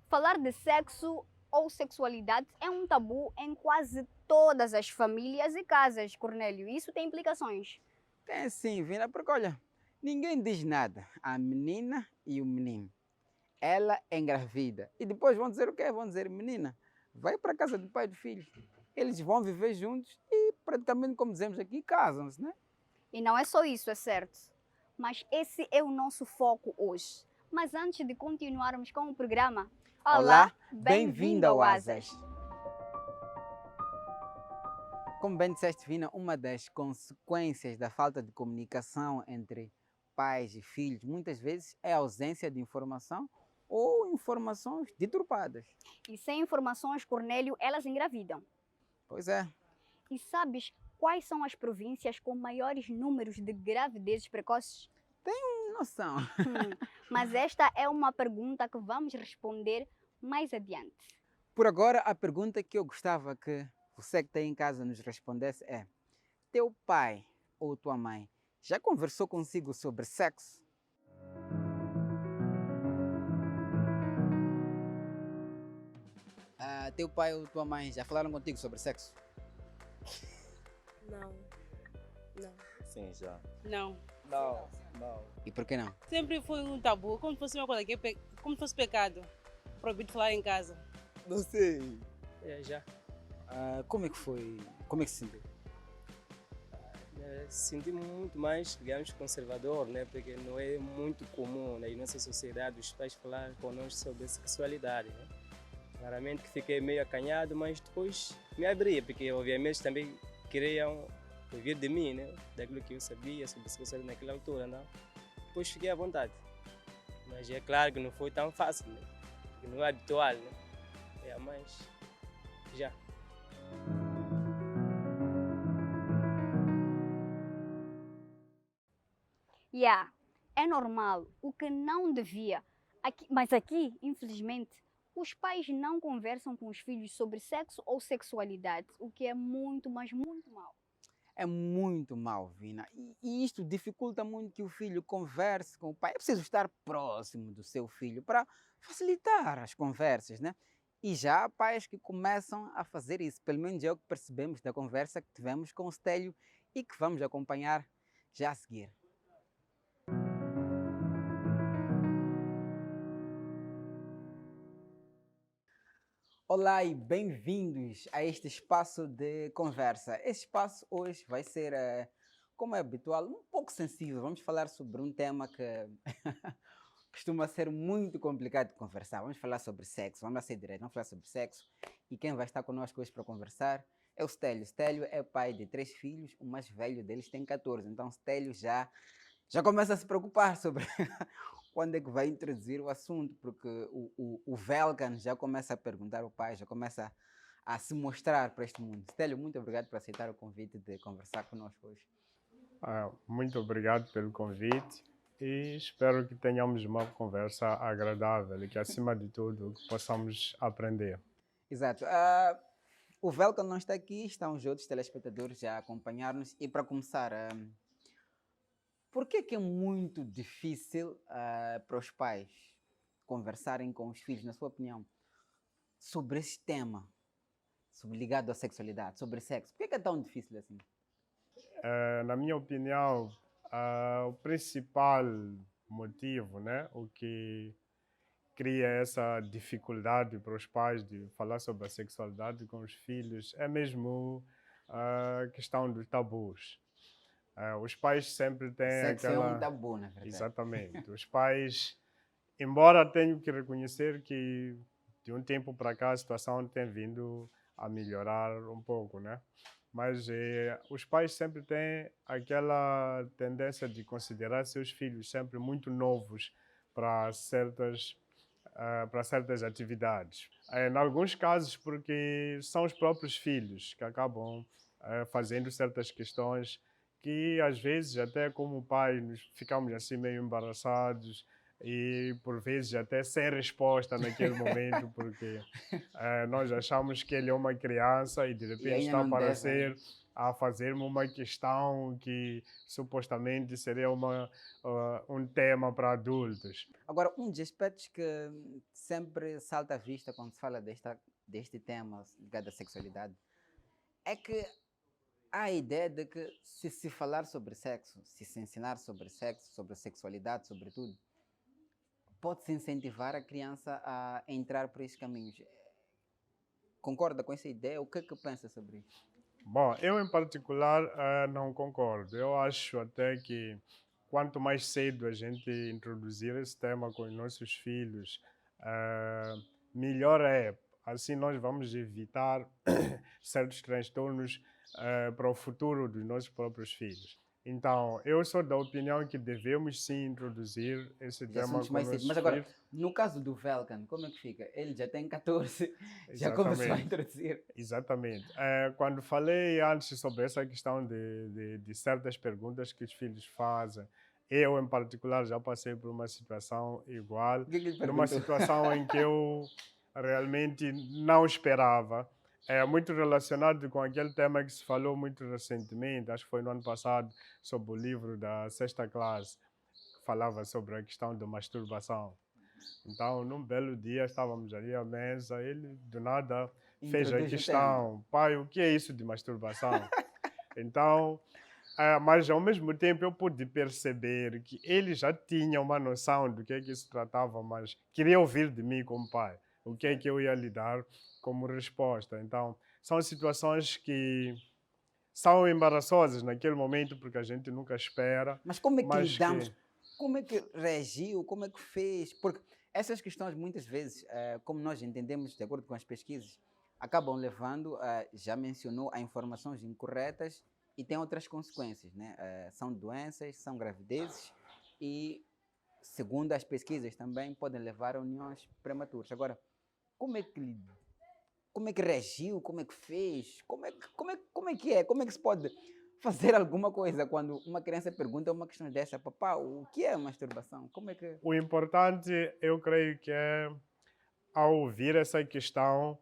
Falar de sexo ou sexualidade é um tabu em quase todas as famílias e casas, Cornélio. Isso tem implicações. Tem sim, Vina, porque olha, ninguém diz nada. A menina e o menino. Ela engravida. E depois vão dizer o quê? Vão dizer, menina, vai para a casa do pai e do filho. Eles vão viver juntos e praticamente, como dizemos aqui, casam-se, né? E não é só isso, é certo. Mas esse é o nosso foco hoje. Mas antes de continuarmos com o programa, olá, Olá, bem-vindo bem-vindo ao ao Asas. Asas. Como bem disseste, Vina, uma das consequências da falta de comunicação entre pais e filhos, muitas vezes, é a ausência de informação ou informações deturpadas. E sem informações, Cornélio, elas engravidam. Pois é, E sabes quais são as províncias com maiores números de gravidezes precoces? noção. Mas esta é uma pergunta que vamos responder mais adiante. Por agora, a pergunta que eu gostava que você que está em casa nos respondesse é: teu pai ou tua mãe já conversou consigo sobre sexo? Teu pai ou tua mãe já falaram contigo sobre sexo? Não, não. Sim, já. Não. Não, não. E por que não? Sempre foi um tabu, como se fosse uma coisa que como se fosse pecado. Proibido falar em casa. Não sei. Já. Como é que foi? Como é que se sentiu? Senti muito mais, digamos, conservador, né? Porque não é muito comum na nossa sociedade os pais falarem conosco sobre sexualidade, né? Claramente que fiquei meio acanhado, mas depois me abri, porque obviamente também queriam ouvir de mim, né? Daquilo que eu sabia sobre sexualidade naquela altura, não? Depois fiquei à vontade. Mas é claro que não foi tão fácil, né? Porque não é habitual, né? Mas já. É normal, o que não devia. Mas aqui, infelizmente, os pais não conversam com os filhos sobre sexo ou sexualidade, o que é muito, mas muito mal. É muito mal, Vina. E isto dificulta muito que o filho converse com o pai. É preciso estar próximo do seu filho para facilitar as conversas, né? E já há pais que começam a fazer isso. Pelo menos é o que percebemos da conversa que tivemos com o Stélio e que vamos acompanhar já a seguir. Olá e bem-vindos a este espaço de conversa. Este espaço hoje vai ser, como é habitual, um pouco sensível. Vamos falar sobre um tema que costuma ser muito complicado de conversar. Vamos falar sobre sexo, vamos lá ser direto, vamos falar sobre sexo. E quem vai estar conosco hoje para conversar é o Stélio. Stélio é pai de 3 filhos, o mais velho deles tem 14. Então, Stélio já começa a se preocupar sobre quando é que vai introduzir o assunto, porque o Velkan já começa a perguntar ao pai, já começa a se mostrar para este mundo. Stélio, muito obrigado por aceitar o convite de conversar conosco hoje. Muito obrigado pelo convite e espero que tenhamos uma conversa agradável e que, acima de tudo, possamos aprender. Exato. O Velkan não está aqui, estão os outros telespectadores a acompanhar-nos. E para começar, por que é muito difícil para os pais conversarem com os filhos, na sua opinião, sobre este tema, ligado à sexualidade, sobre sexo? Por que é tão difícil assim? Na minha opinião, o principal motivo, né, o que cria essa dificuldade para os pais de falar sobre a sexualidade com os filhos é mesmo a questão dos tabus. Os pais sempre têm Sexo aquela... é um tabu, na verdade. Exatamente. Os pais, embora tenham que reconhecer que de um tempo para cá a situação tem vindo a melhorar um pouco, né? Mas os pais sempre têm aquela tendência de considerar seus filhos sempre muito novos para certas atividades. Em alguns casos, porque são os próprios filhos que acabam fazendo certas questões que, às vezes, até como pai, ficamos assim meio embaraçados e por vezes até sem resposta naquele momento, porque nós achamos que ele é uma criança e de repente ainda está não para deve, ser a fazer-me uma questão que supostamente seria um tema para adultos. Agora, um dos aspectos que sempre salta à vista quando se fala deste tema ligado à sexualidade é que há a ideia de que se falar sobre sexo, se ensinar sobre sexo, sobre sexualidade, sobretudo, pode-se incentivar a criança a entrar por esses caminhos. Concorda com essa ideia? O que é que pensa sobre isso? Bom, eu em particular não concordo. Eu acho até que quanto mais cedo a gente introduzir esse tema com os nossos filhos, melhor é. Assim nós vamos evitar certos transtornos para o futuro dos nossos próprios filhos. Então, eu sou da opinião que devemos sim introduzir esse De tema assuntos com mais cedo. nossos Mas agora, filhos. no caso do Velkan, como é que fica? Ele já tem 14, já começou a Exatamente. introduzir. Exatamente. Quando falei antes sobre essa questão de certas perguntas que os filhos fazem, eu, em particular, já passei por uma situação igual, O que é que ele numa perguntou? situação em que eu realmente não esperava. É muito relacionado com aquele tema que se falou muito recentemente, acho que foi no ano passado, sobre o livro da sexta classe, que falava sobre a questão da masturbação. Então, num belo dia, estávamos ali à mesa, ele do nada fez a Introduz o questão: pai, o que é isso de masturbação? Então, mas ao mesmo tempo eu pude perceber que ele já tinha uma noção do que é que se tratava, mas queria ouvir de mim como pai, o que é que eu ia lhe dar como resposta. Então, são situações que são embaraçosas naquele momento, porque a gente nunca espera, Mas como é que mas lidamos? que... Como é que reagiu? Como é que fez? Porque essas questões, muitas vezes, como nós entendemos, de acordo com as pesquisas, acabam levando, já mencionou, a informações incorretas e tem outras consequências, né? São doenças, são gravidezes e, segundo as pesquisas também, podem levar a uniões prematuras. Agora, como é que reagiu? Como é que fez? Como é que é? Como é que se pode fazer alguma coisa quando uma criança pergunta uma questão dessa? Papá, o que é masturbação? Como é que... O importante, eu creio que é, ao ouvir essa questão,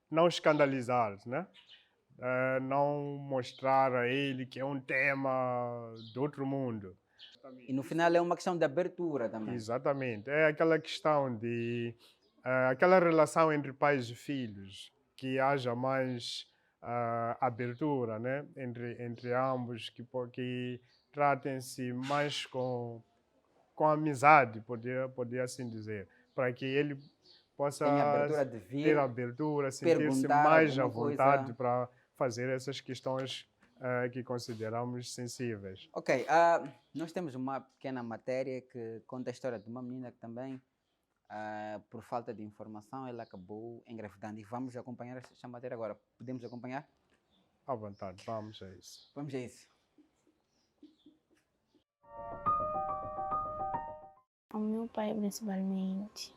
não escandalizar, né? Não mostrar a ele que é um tema de outro mundo. E no final é uma questão de abertura também. Exatamente. É aquela questão de... aquela relação entre pais e filhos, que haja mais abertura, né? Entre ambos, que tratem-se mais com amizade, poder assim dizer, para que ele possa Tem abertura de ter vir, abertura, sentir-se perguntar mais à alguma vontade coisa. para fazer essas questões que consideramos sensíveis. Ok, nós temos uma pequena matéria que conta a história de uma menina que também, por falta de informação, ela acabou engravidando. E vamos acompanhar esta matéria agora. Podemos acompanhar? À vontade, vamos a isso. Vamos a isso. Ao meu pai, principalmente,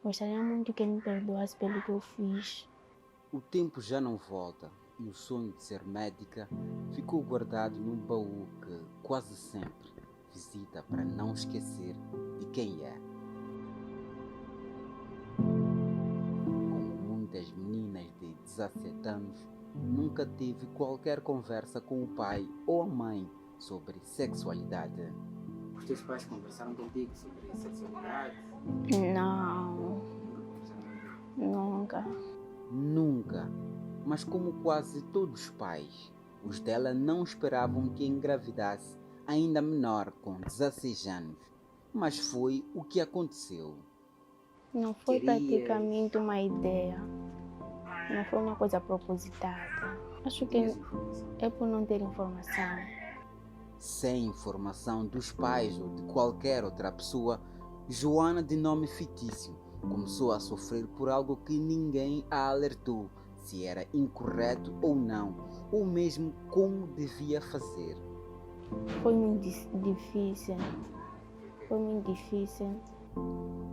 gostaria muito que ele me perdoasse pelo que eu fiz. O tempo já não volta e o sonho de ser médica ficou guardado num baú que quase sempre visita para não esquecer de quem é. Como muitas meninas de 17 anos, nunca teve qualquer conversa com o pai ou a mãe sobre sexualidade. Os teus pais conversaram contigo sobre sexualidade? Não, nunca. Nunca. Mas como quase todos os pais, os dela não esperavam que engravidasse ainda menor, com 16 anos. Mas foi o que aconteceu. Não foi Querias- praticamente uma ideia. Não foi uma coisa propositada. Acho que Tens informação? é por não ter informação. Sem informação dos pais ou de qualquer outra pessoa, Joana, de nome fictício, começou a sofrer por algo que ninguém a alertou se era incorreto ou não, ou mesmo como devia fazer. Foi muito difícil. Foi muito difícil.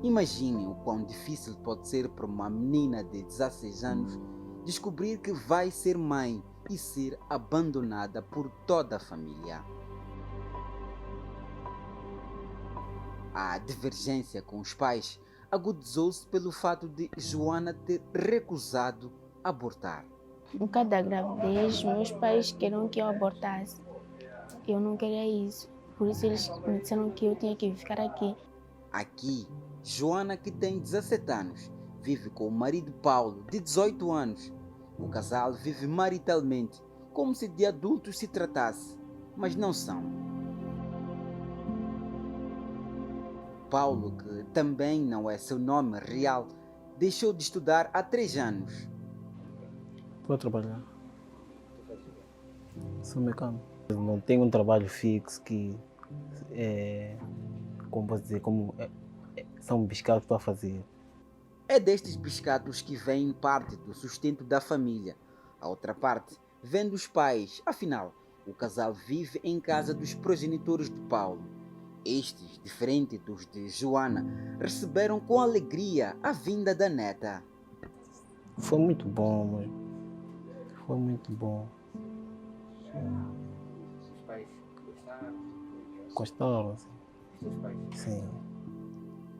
Imaginem o quão difícil pode ser para uma menina de 16 anos descobrir que vai ser mãe e ser abandonada por toda a família. A divergência com os pais agudizou-se pelo fato de Joana ter recusado abortar. Em cada gravidez, meus pais queriam que eu abortasse. Eu não queria isso. Por isso eles me disseram que eu tinha que ficar aqui. Aqui, Joana, que tem 17 anos, vive com o marido Paulo, de 18 anos. O casal vive maritalmente, como se de adultos se tratasse, mas não são. Paulo, que também não é seu nome real, deixou de estudar há 3 anos. Estou a trabalhar. Sou mecânico. Não tenho um trabalho fixo que como posso dizer, são biscados que estou a fazer. É destes biscatos que vem parte do sustento da família. A outra parte vem dos pais. Afinal, o casal vive em casa dos progenitores de Paulo. Estes, diferente dos de Joana, receberam com alegria a vinda da neta. Foi muito bom, mãe. Foi muito bom. Os pais gostaram? Gostaram, assim. Os pais? Sim.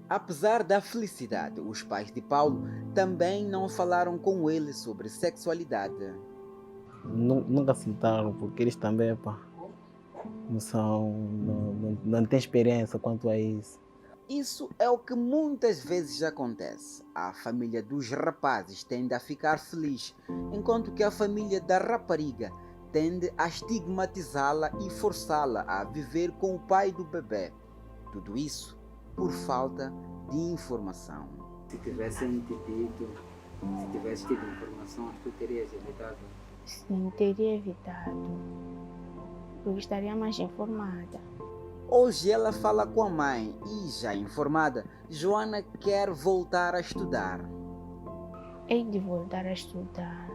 Apesar da felicidade, os pais de Paulo também não falaram com ele sobre sexualidade. Nunca aceitaram, porque eles também, não têm experiência quanto a isso. Isso é o que muitas vezes acontece. A família dos rapazes tende a ficar feliz, enquanto que a família da rapariga tende a estigmatizá-la e forçá-la a viver com o pai do bebê. Tudo isso por falta de informação. Se tivessem te dito, se tivesse tido informação, tu terias evitado? Sim, teria evitado. Porque estaria mais informada. Hoje ela fala com a mãe e, já informada, Joana quer voltar a estudar. Hei de voltar a estudar.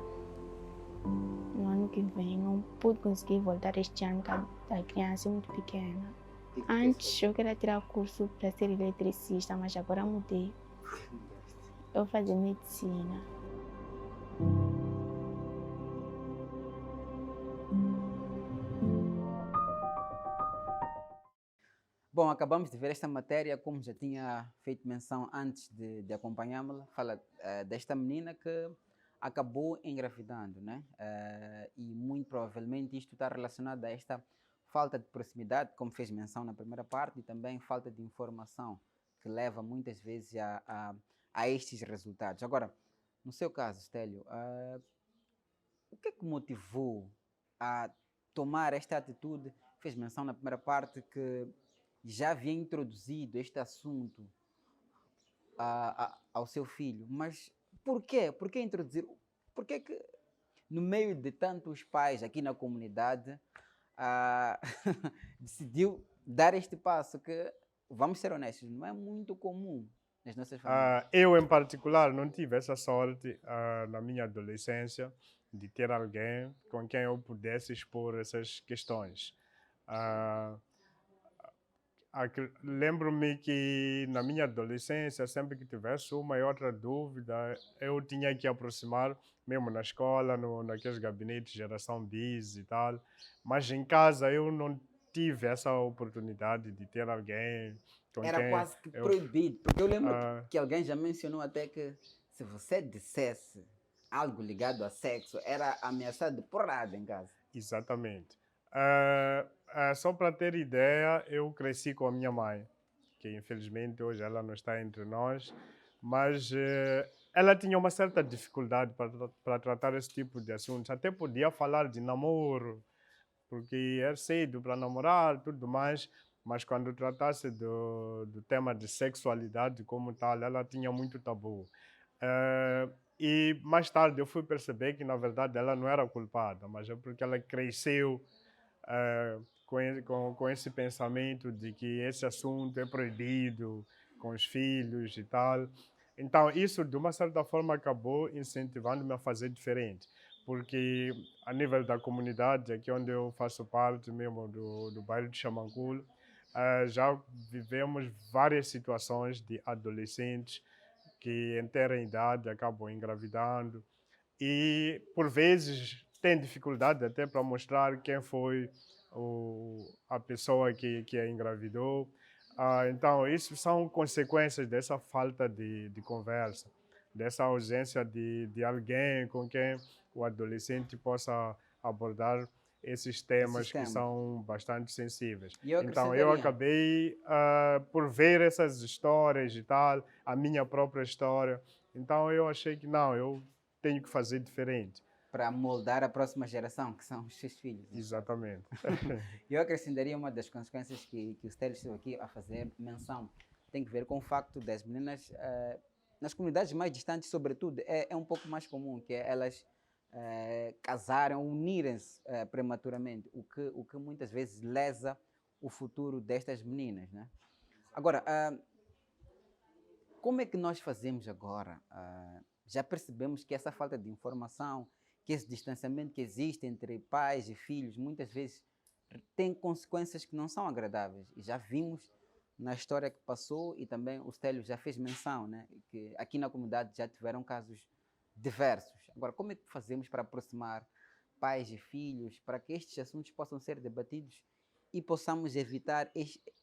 No ano que vem, não pude conseguir voltar este ano porque a criança é muito pequena. Antes eu queria tirar curso para ser eletricista, mas agora mudei. Eu vou fazer medicina. Bom, acabamos de ver esta matéria, como já tinha feito menção antes de acompanhá-la, fala desta menina que acabou engravidando, né? E muito provavelmente isto está relacionado a esta falta de proximidade, como fez menção na primeira parte, e também falta de informação, que leva muitas vezes a estes resultados. Agora, no seu caso, Stélio, o que é que motivou a tomar esta atitude? Fez menção na primeira parte que já havia introduzido este assunto ao seu filho, mas por quê? Por que introduzir? Por que que no meio de tantos pais aqui na comunidade decidiu dar este passo que, vamos ser honestos, não é muito comum nas nossas famílias? Eu, em particular, não tive essa sorte na minha adolescência de ter alguém com quem eu pudesse expor essas questões. Lembro-me que na minha adolescência, sempre que tivesse uma e outra dúvida, eu tinha que aproximar, mesmo na escola, naqueles gabinetes de geração bis e tal. Mas em casa eu não tive essa oportunidade de ter alguém com Era quem quase que proibido, porque eu lembro que alguém já mencionou até que se você dissesse algo ligado a sexo, era ameaçado de porrada em casa. Exatamente. Só para ter ideia, eu cresci com a minha mãe, que infelizmente hoje ela não está entre nós, mas ela tinha uma certa dificuldade para tratar esse tipo de assuntos. Até podia falar de namoro, porque era cedo para namorar, tudo mais, mas quando tratasse do tema de sexualidade como tal, ela tinha muito tabu. E mais tarde eu fui perceber que, na verdade, ela não era culpada, mas é porque ela cresceu com esse pensamento de que esse assunto é proibido com os filhos e tal. Então, isso, de uma certa forma, acabou incentivando-me a fazer diferente. Porque, a nível da comunidade, aqui onde eu faço parte mesmo do bairro de Xamanculo, já vivemos várias situações de adolescentes que, em terem idade, acabam engravidando. E, por vezes, têm dificuldade até para mostrar quem foi a pessoa que a engravidou. Então, isso são consequências dessa falta de conversa, dessa ausência de alguém com quem o adolescente possa abordar esses temas que temas. são bastante sensíveis. E eu Então, eu acrescentaria. acabei por ver essas histórias e tal, a minha própria história. Então, eu achei que não, eu tenho que fazer diferente. Para moldar a próxima geração, que são os seus filhos. Exatamente. Eu acrescentaria uma das consequências que o Stélio esteve aqui a fazer menção. Tem que ver com o facto das meninas, nas comunidades mais distantes, sobretudo, é um pouco mais comum que elas casarem, unirem-se prematuramente, o que muitas vezes lesa o futuro destas meninas, né? Agora, como é que nós fazemos agora? Já percebemos que essa falta de informação, que esse distanciamento que existe entre pais e filhos, muitas vezes tem consequências que não são agradáveis. E já vimos na história que passou, e também o Stélio já fez menção, né, que aqui na comunidade já tiveram casos diversos. Agora, como é que fazemos para aproximar pais e filhos, para que estes assuntos possam ser debatidos e possamos evitar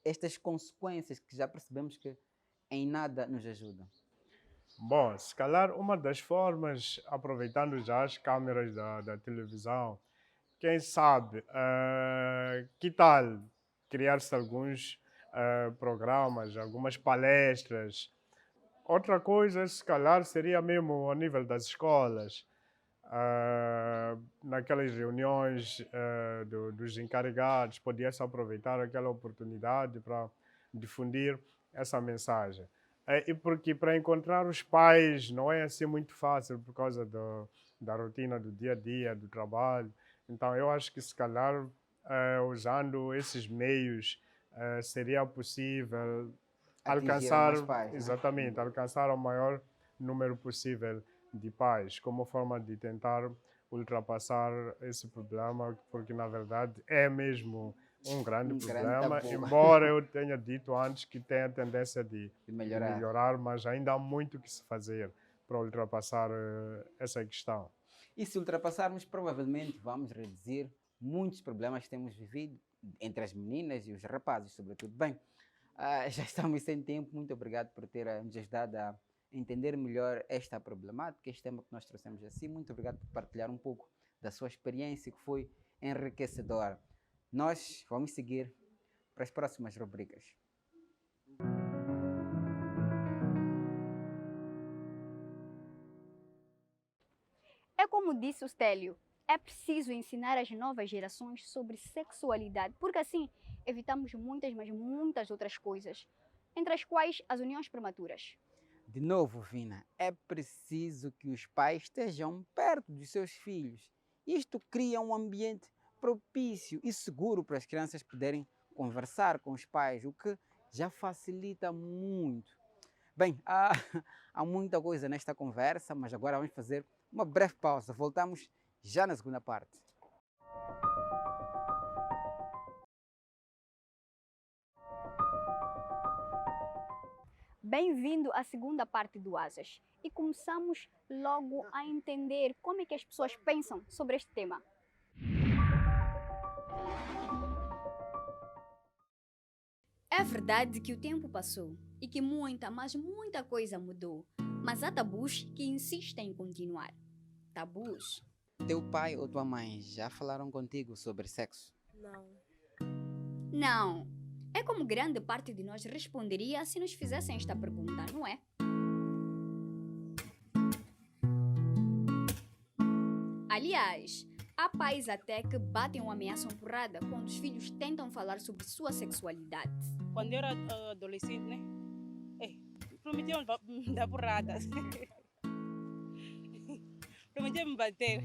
estas consequências que já percebemos que em nada nos ajudam? Bom, se calhar uma das formas, aproveitando já as câmeras da televisão, quem sabe, que tal criar-se alguns programas, algumas palestras? Outra coisa, se calhar, seria mesmo ao nível das escolas, naquelas reuniões dos encarregados, podia-se aproveitar aquela oportunidade para difundir essa mensagem. E porque para encontrar os pais não é assim muito fácil por causa da rotina do dia a dia, do trabalho. Então, eu acho que se calhar, usando esses meios, seria possível alcançar, mais pais, né? exatamente, alcançar o maior número possível de pais, como forma de tentar ultrapassar esse problema, porque na verdade é mesmo um grande problema, tabu. embora eu tenha dito antes que tem a tendência de melhorar. melhorar, mas ainda há muito que se fazer para ultrapassar essa questão. E se ultrapassarmos, provavelmente vamos reduzir muitos problemas que temos vivido entre as meninas e os rapazes, sobretudo. Bem, já estamos sem tempo. Muito obrigado por ter nos ajudado a entender melhor esta problemática, este tema que nós trouxemos assim. Muito obrigado por partilhar um pouco da sua experiência, que foi enriquecedora. Nós vamos seguir para as próximas rubricas. É como disse o Stélio, é preciso ensinar as novas gerações sobre sexualidade, porque assim evitamos muitas, mas muitas outras coisas, entre as quais as uniões prematuras. De novo, Vina, é preciso que os pais estejam perto dos seus filhos. Isto cria um ambiente propício e seguro para as crianças poderem conversar com os pais, o que já facilita muito. Bem, há muita coisa nesta conversa, mas agora vamos fazer uma breve pausa. Voltamos já na segunda parte. Bem-vindo à segunda parte do Asas. E começamos logo a entender como é que as pessoas pensam sobre este tema. É verdade que o tempo passou e que muita, mas muita coisa mudou. Mas há tabus que insistem em continuar. Tabus. Teu pai ou tua mãe já falaram contigo sobre sexo? Não. É como grande parte de nós responderia se nos fizessem esta pergunta, não é? Aliás, há pais até que batem ou ameaçam porrada quando os filhos tentam falar sobre sua sexualidade. Quando eu era adolescente, né? Prometiam me dar porrada. Prometiam me bater.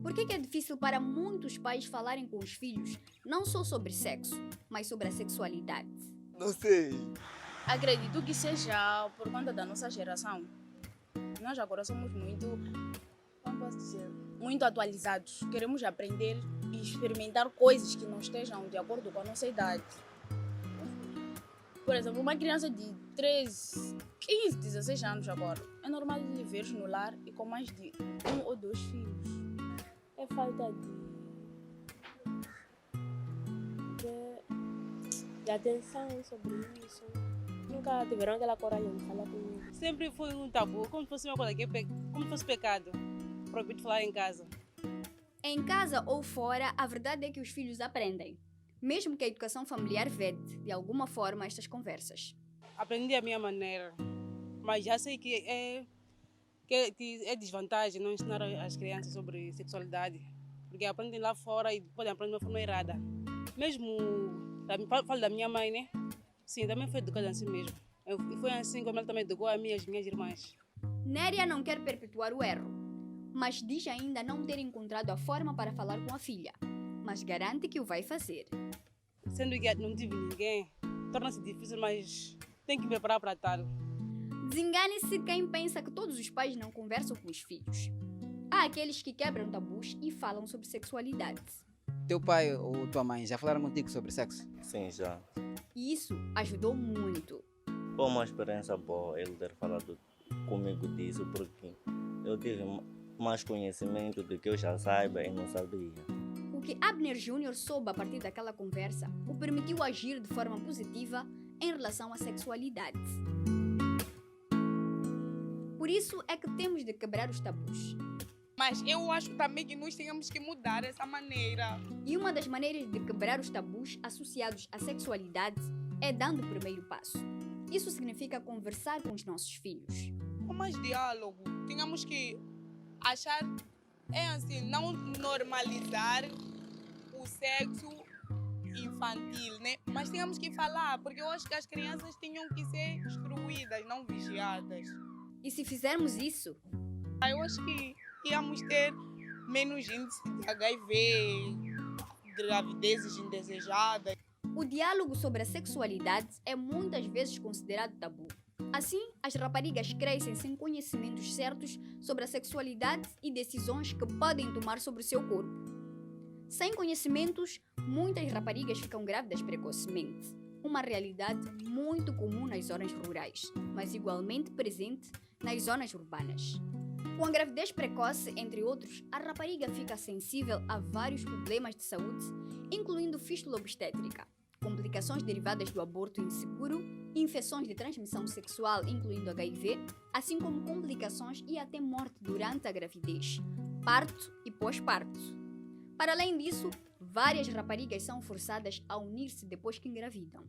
Por que é difícil para muitos pais falarem com os filhos não só sobre sexo, mas sobre a sexualidade? Não sei. Acredito que seja por conta da nossa geração. Nós agora somos muito, como posso dizer, muito atualizados. Queremos aprender e experimentar coisas que não estejam de acordo com a nossa idade. Por exemplo, uma criança de 13, 15, 16 anos agora, é normal lhe ver no lar e com mais de 1 ou 2 filhos. É falta de de atenção sobre isso. Nunca tiveram aquela coragem de falar comigo. Sempre foi um tabu, como se fosse uma coisa que como se fosse pecado. Proibido falar em casa. Em casa ou fora, a verdade é que os filhos aprendem, mesmo que a educação familiar vede, de alguma forma, estas conversas. Aprendi a minha maneira, mas já sei que é desvantagem não ensinar as crianças sobre sexualidade, porque aprendem lá fora e podem aprender de uma forma errada. Mesmo, falo da minha mãe, né? Sim, também foi educada assim mesmo. E foi assim como ela também educou as minhas irmãs. Néria não quer perpetuar o erro, mas diz ainda não ter encontrado a forma para falar com a filha, mas garante que o vai fazer. Sendo que não tive ninguém, torna-se difícil, mas tem que me preparar para tal. Desengane-se quem pensa que todos os pais não conversam com os filhos. Há aqueles que quebram tabus e falam sobre sexualidade. Teu pai ou tua mãe já falaram contigo sobre sexo? Sim, já. E isso ajudou muito. Foi uma experiência boa ele ter falado comigo disso, porque eu tive mais conhecimento do que eu já saiba e não sabia. O que Abner Jr. soube a partir daquela conversa o permitiu agir de forma positiva em relação à sexualidade. Por isso é que temos de quebrar os tabus. Mas eu acho também que nós temos que mudar essa maneira. E uma das maneiras de quebrar os tabus associados à sexualidade é dando o primeiro passo. Isso significa conversar com os nossos filhos. Com mais diálogo, tínhamos que achar, não normalizar o sexo infantil, né? Mas tínhamos que falar, porque eu acho que as crianças tinham que ser instruídas, não vigiadas. E se fizermos isso? Eu acho que íamos ter menos índice de HIV, gravidezes indesejadas. O diálogo sobre a sexualidade é muitas vezes considerado tabu. Assim, as raparigas crescem sem conhecimentos certos sobre a sexualidade e decisões que podem tomar sobre o seu corpo. Sem conhecimentos, muitas raparigas ficam grávidas precocemente. Uma realidade muito comum nas zonas rurais, mas igualmente presente nas zonas urbanas. Com a gravidez precoce, entre outros, a rapariga fica sensível a vários problemas de saúde, incluindo fístula obstétrica, complicações derivadas do aborto inseguro, infecções de transmissão sexual, incluindo HIV, assim como complicações e até morte durante a gravidez, parto e pós-parto. Para além disso, várias raparigas são forçadas a unir-se depois que engravidam.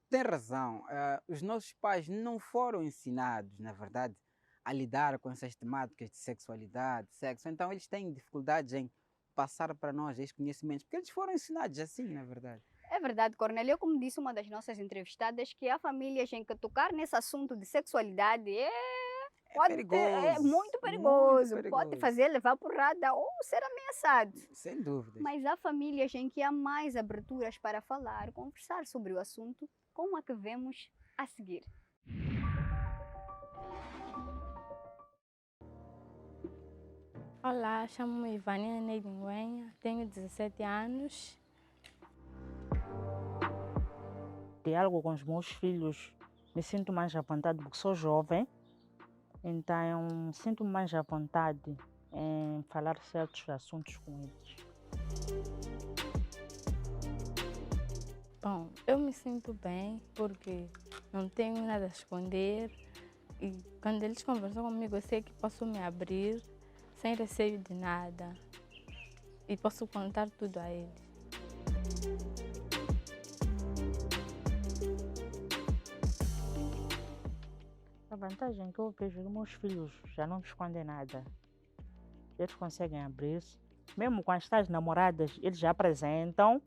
Tem razão. Os nossos pais não foram ensinados, na verdade, a lidar com essas temáticas de sexualidade, sexo. Então, eles têm dificuldades em passar para nós esses conhecimentos, porque eles foram ensinados assim, na verdade. É verdade, Cornélia. Como disse uma das nossas entrevistadas, que há famílias em que tocar nesse assunto de sexualidade é muito perigoso. Pode fazer levar porrada ou ser ameaçado. Sem dúvida. Mas há famílias em que há mais aberturas para falar, conversar sobre o assunto, como a que vemos a seguir. Olá, chamo-me Ivania Neidinguenha, tenho 17 anos. Diálogo com os meus filhos, me sinto mais à vontade porque sou jovem, então sinto mais à vontade em falar certos assuntos com eles. Bom, eu me sinto bem porque não tenho nada a esconder e quando eles conversam comigo eu sei que posso me abrir sem receio de nada e posso contar tudo a eles. A vantagem que eu vejo é que meus filhos já não me escondem nada. Eles conseguem abrir-se. Mesmo com as tais namoradas, eles já apresentam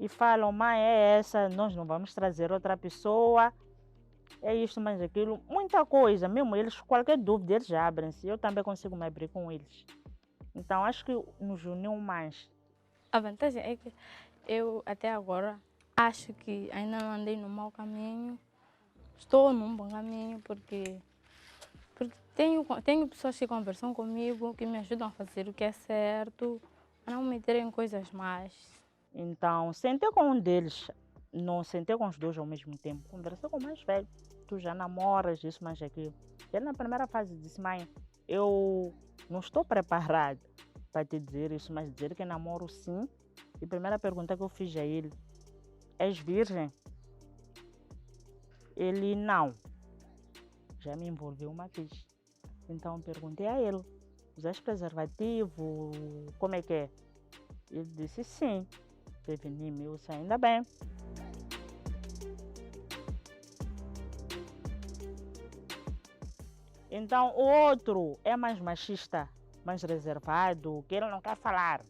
e falam, mãe, é essa, nós não vamos trazer outra pessoa, é isto, mais aquilo, muita coisa. Mesmo eles, qualquer dúvida, eles já abrem-se. Eu também consigo me abrir com eles. Então, acho que nos uniu mais. A vantagem é que eu, até agora, acho que ainda não andei no mau caminho. Estou num bom caminho porque Porque tenho pessoas que conversam comigo, que me ajudam a fazer o que é certo, a não meter em coisas más. Então, sentei com um deles, não sentei com os dois ao mesmo tempo. Conversei com o mais velho. Tu já namoras, isso, mais aquilo. Ele, na primeira fase, disse: mãe, eu não estou preparado para te dizer isso, mas dizer que namoro sim. E a primeira pergunta que eu fiz a ele: és virgem? Ele: não. Já me envolveu uma vez. Então perguntei a ele: usas preservativo? Como é que é? Ele disse sim. Preveni-me, eu disse: ainda bem. Então o outro é mais machista, mais reservado, que ele não quer falar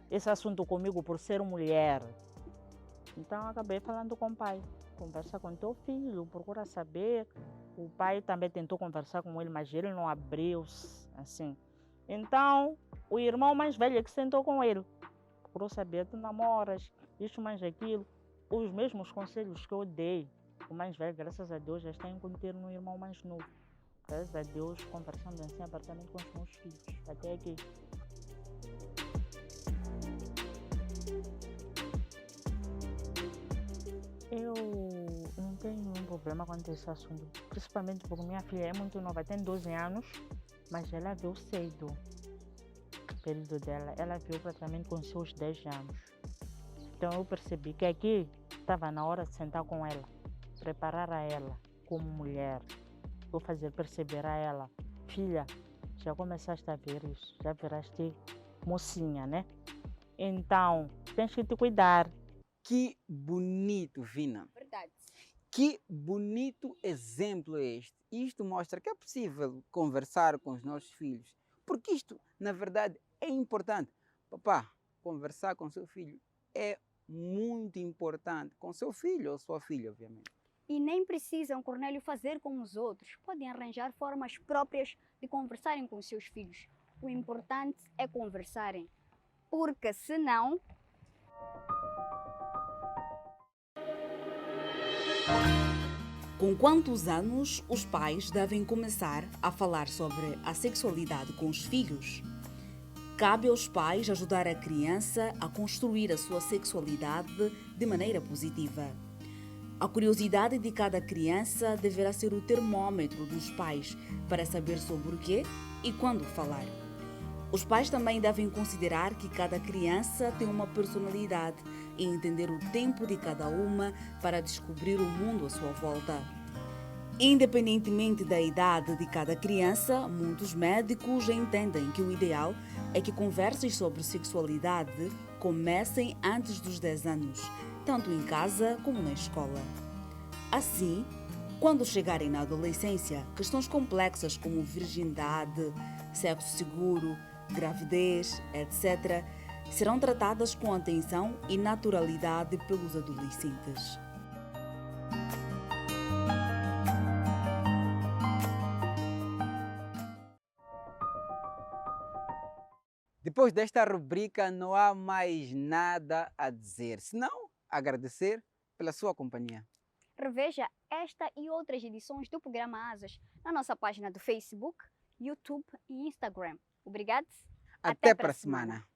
esse assunto comigo por ser mulher. Então acabei falando com o pai. Conversa com teu filho, procura saber. O pai também tentou conversar com ele, mas ele não abriu-se assim. Então o irmão mais velho é que sentou com ele. Procurou saber: tu namoras, isso mais aquilo. Os mesmos conselhos que eu dei. O mais velho, graças a Deus, já está a encontrar um irmão mais novo. Graças a Deus, conversando assim abertamente com os meus filhos. Até aqui. Eu não tenho nenhum problema com esse assunto, principalmente porque minha filha é muito nova, tem 12 anos, mas ela veio cedo. O período dela, ela veio praticamente com seus 10 anos. Então eu percebi que aqui estava na hora de sentar com ela, preparar a ela como mulher. Vou fazer perceber a ela: filha, já começaste a ver isso, já viraste mocinha, né? Então, tens que te cuidar. Que bonito, Vina. Verdade. Que bonito exemplo é este. Isto mostra que é possível conversar com os nossos filhos. Porque isto, na verdade, é importante. Papá, conversar com seu filho é muito importante. Com seu filho ou sua filha, obviamente. E nem precisam, Cornélio, fazer como os outros. Podem arranjar formas próprias de conversarem com os seus filhos. O importante é conversarem. Porque senão... Com quantos anos os pais devem começar a falar sobre a sexualidade com os filhos? Cabe aos pais ajudar a criança a construir a sua sexualidade de maneira positiva. A curiosidade de cada criança deverá ser o termômetro dos pais para saber sobre o que e quando falar. Os pais também devem considerar que cada criança tem uma personalidade e entender o tempo de cada uma para descobrir o mundo à sua volta. Independentemente da idade de cada criança, muitos médicos entendem que o ideal é que conversas sobre sexualidade comecem antes dos 10 anos, tanto em casa como na escola. Assim, quando chegarem na adolescência, questões complexas como virgindade, sexo seguro, gravidez, etc., serão tratadas com atenção e naturalidade pelos adolescentes. Depois desta rubrica, não há mais nada a dizer, senão agradecer pela sua companhia. Reveja esta e outras edições do programa Asas na nossa página do Facebook, YouTube e Instagram. Obrigado. Até para a semana.